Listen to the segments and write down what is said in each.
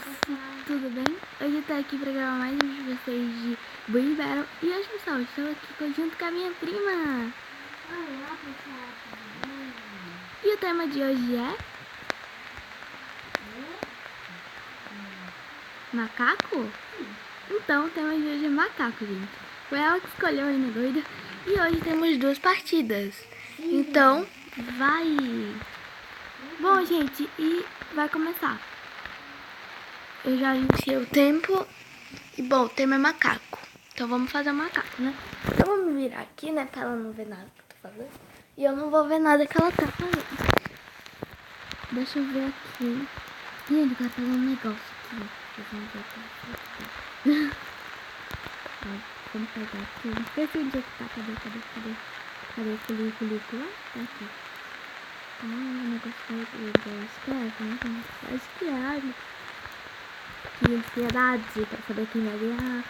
meninas, tudo bem? Hoje eu tô aqui pra gravar mais um vídeo pra vocês de Bunny Battle. E hoje, pessoal, estou aqui junto com a minha prima. Olá, pessoal, tudo bem? E o tema de hoje é... macaco? Então, o tema de hoje é macaco, gente. Foi ela que escolheu, ainda doida. E hoje temos 2 partidas. Então, vai... Bom, gente, e vai começar. Eu já iniciei o tempo. E, bom, o tema é macaco. Então, vamos fazer um macaco, né? Eu vou me virar aqui, né? Pra ela não ver nada que eu tô fazendo. E eu não vou ver nada que ela tá fazendo. Deixa eu ver aqui. Gente, tá fazendo um negócio aqui. Vamos pegar aqui. Não esqueci onde é que tá. Cadê o culico lá? Tá aqui. Ah, o negócio tá igual escreve, né? Vai esquiar. Que ansiedade pra saber quem vai ganhar.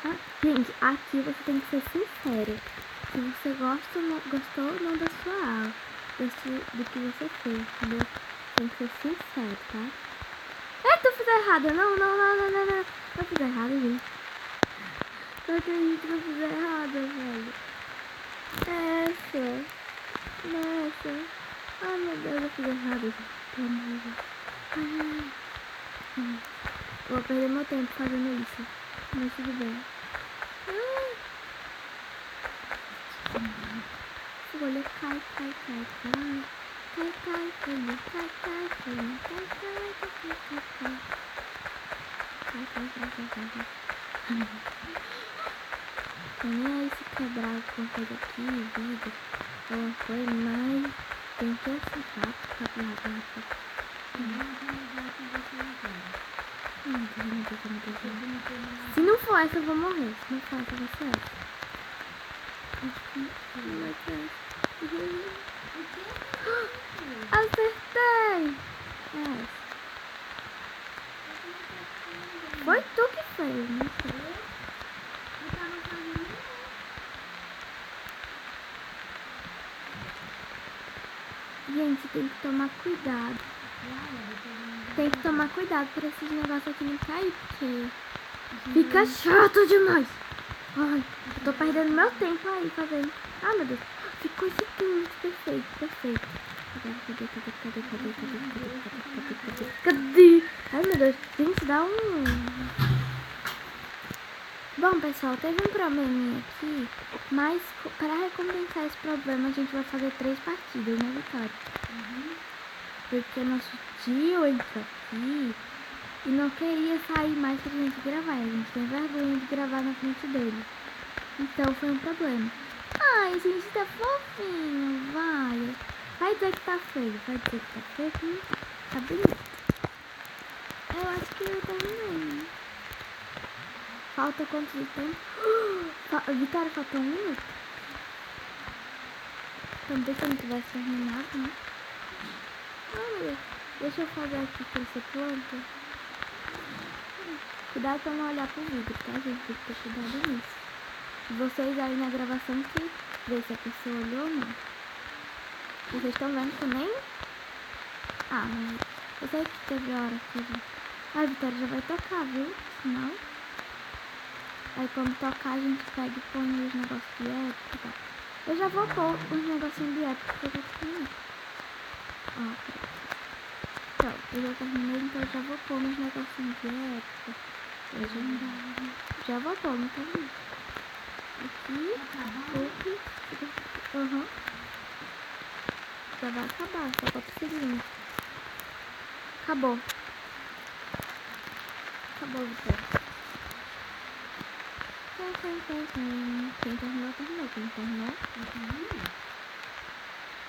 Ah, gente, aqui você tem que ser sincero. Se você gosta ou não, gostou ou não da sua aula, do que você fez, entendeu? Tem que ser sincero, tá? Eita, eu fiz errado. Não. Eu fiz errado, gente. Não acredito que eu fiz errado, velho. Nessa. Ai, meu Deus, eu fiz errado, gente. Pelo amor de Deus. Ai. Vou perder meu tempo fazendo isso. Mas tudo bem. Folha cai. Nem aí se quebrar alguma coisa aqui, vidro, alguma coisa, mas tem que acertar, rápido. Se não for essa, eu vou morrer. Se não for essa, vai ser essa. Acertei! É essa. Foi tu que fez, não foi? Gente, tem que tomar cuidado. Tem que tomar cuidado pra esses negócios aqui não cair, porque fica chato demais. Ai, eu tô perdendo meu tempo aí fazendo. Ah, meu Deus. Ficou isso tudo perfeito. Cadê? Ai, meu Deus. Gente, dá um... Bom, pessoal, teve um probleminha aqui, mas para recompensar esse problema, a gente vai fazer 3 partidas, né, Vitória? Porque nosso tio entrou aqui e não queria sair mais pra gente gravar. A gente tem vergonha de gravar na frente dele. Então foi um problema. Ai, gente, tá fofinho, vai. Vai dizer que tá feio, que não tá. Tá bonito. Eu acho que eu terminei. Falta quanto de tempo? Vitória, falta 1 minuto. Também se eu não tivesse terminado, né? Ah, meu Deus. Deixa eu fazer aqui crescer planta. Cuidado pra não olhar pro vidro, tá, gente? Tem que ter cuidado nisso. Vocês aí na gravação que vê se a pessoa olhou ou não. Vocês estão vendo também? Ah, mas eu sei que teve hora que... a Vitória já vai tocar, viu? Sinal. Aí quando tocar a gente pega e põe os negócios de época, tá? Eu já vou pôr os negocinhos de época que eu já terminei. Ó, pronto, eu já terminei, então eu já vou pôr meus negocinhos de época. Legendário. Já vou pôr, não tá vendo? Aqui. Já vai acabar, só falta o seguinte. Acabou, Vitória. Quem terminou.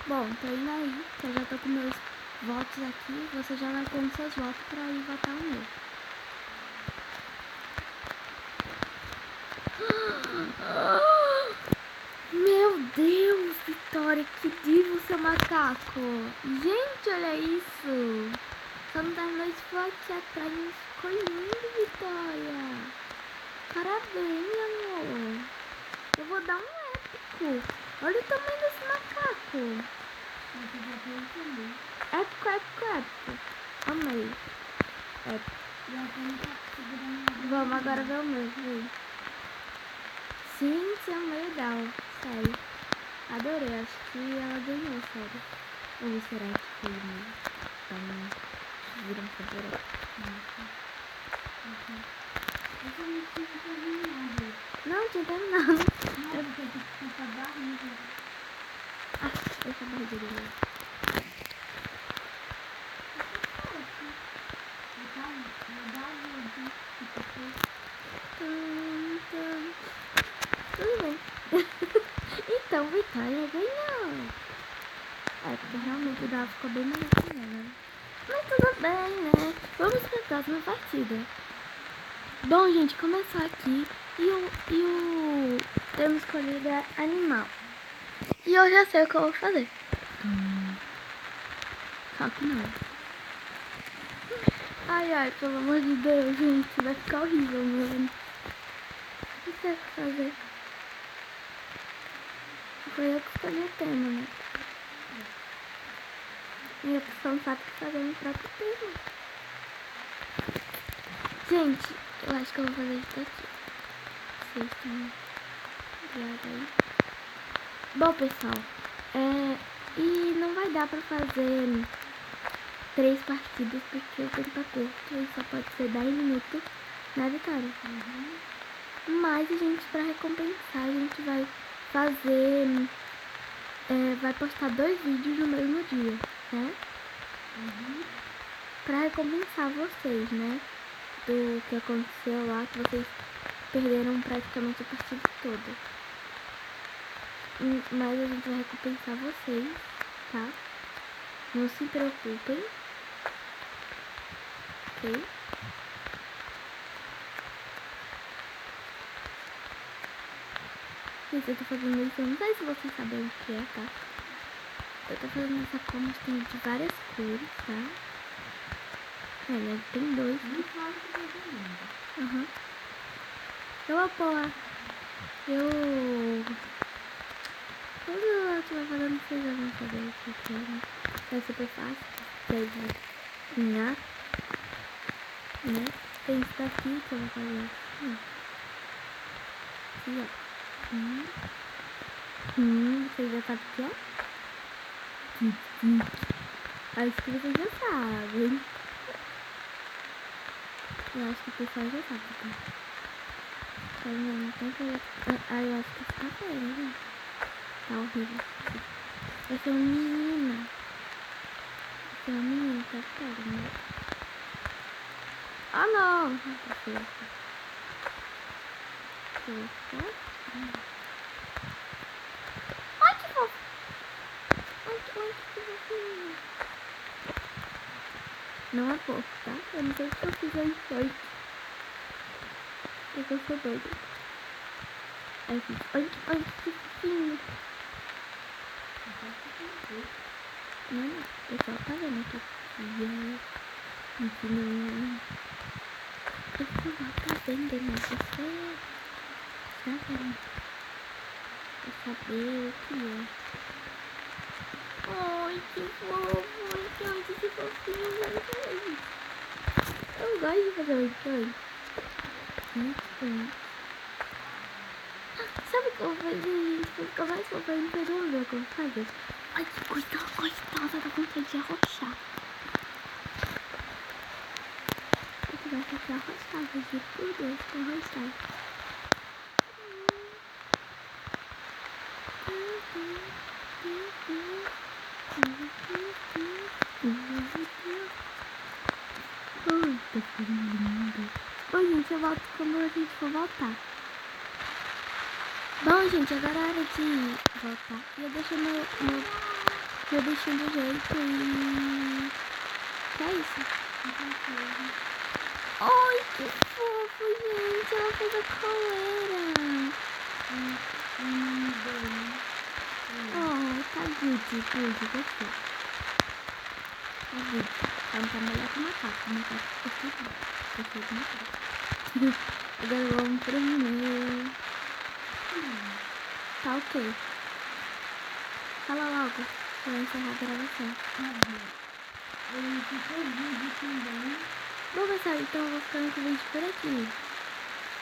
Bom, tô indo aí, que eu já tô com meus votos aqui. Você já vai com seus votos pra ir votar o meu. Meu Deus, Vitória, que divo, seu macaco. Gente, olha isso. Só não terminou de voar aqui atrás, mas ficou lindo, Vitória. Parabéns, amor. Eu vou dar um épico. Olha o tamanho desse macaco. Épico. Amei. Épico. E a Tânia tá segurando a Vamos agora ver o meu, vem. Gente, é muito legal, sério. Adorei, acho que ela ganhou, sério. Ou será que foi mesmo? Então, viram favorito. Essa não tinha terminado. Não, tinha terminado. Não, porque tem que ficar com a barriga. Ah, deixa a barriga dele. Tudo bem. Então, Vitória ganhou. É, porque realmente o dela ficou bem melhor que ela, né? Mas tudo bem, né? Vamos para a próxima partida. Bom, gente, começou aqui. E o termo escolhido é animal. E eu já sei o que eu vou fazer. Só que não. Ai, ai, pelo amor de Deus, gente. Vai ficar horrível, mano. O que eu vou fazer? Foi eu que escolhi o tema, né? E a pessoa não sabe o que fazer no próprio tema. Gente, eu acho que eu vou fazer isso daqui. Vocês estão ligados aí? Bom, pessoal, e não vai dar pra fazer 3 partidas porque o tempo tá curto e só pode ser 10 minutos, né, Vitória? Mas a gente, pra recompensar, a gente vai fazer, vai postar 2 vídeos no mesmo dia, né? Pra recompensar vocês, né? Do que aconteceu lá, que vocês perderam praticamente a partida toda. Mas a gente vai recompensar vocês, tá? Não se preocupem. Ok? Gente, eu tô fazendo isso, eu não sei se vocês sabem o que é, tá? Eu tô fazendo essa coma de várias cores, tá? Tem 2. Aham. Eu apoio. Quando eu estiver fazendo, vocês já vão saber o que é, né? É super fácil. Vocês vão pinhar, né? Tem isso daqui que eu vou fazer assim, ó. Aqui, ó. Vocês já sabem o que é? Acho que vocês já sabem. Eu acho que o pessoal já sabe, tá? Tá vendo? Então, eu acho que tá feio, né? Tá horrível. Essa é uma menina. Essa é uma menina, tá feio, né? Ah, não! Tá feio. Ai, que fofo! Ai, que fofinho! Não é fofo, tá? Eu não sei o que eu fiz aí foi. Eu sou doida. Aí eu fiz, ai, que fofinho! Não, o pessoal tá vendo aqui. Não. O pessoal tá vendo, né? Você tá vendo? Pra saber o que é. Ai, que fofo! Ai, que fofinho! Eu gosto de fazer o sonho. Sabe o que eu vou fazer, gente? Pra ficar mais fofa ainda, eu não ver o que eu vou fazer. Ai, que coisa gostosa, dá vontade de arrochar. Você vai ficar arrochado, juro por Deus, que arrochado. Bom, gente, eu volto quando a gente for voltar. Bom, gente, agora é hora de voltar. Eu deixo meu bichinho do jeito e... Que é isso? Ai, que fofo, gente. Ela fez a coleira. Oh, tá good, gostou. Tá good. Ela tá melhor que o macaco. O macaco ficou tudo. Gostei do macaco. Agora vamos pro meu. Tá ok. Fala logo. Eu vou encerrar a gravação. Ele ficou vídeo também. Bom, pessoal, então eu vou ficando com o vídeo por aqui.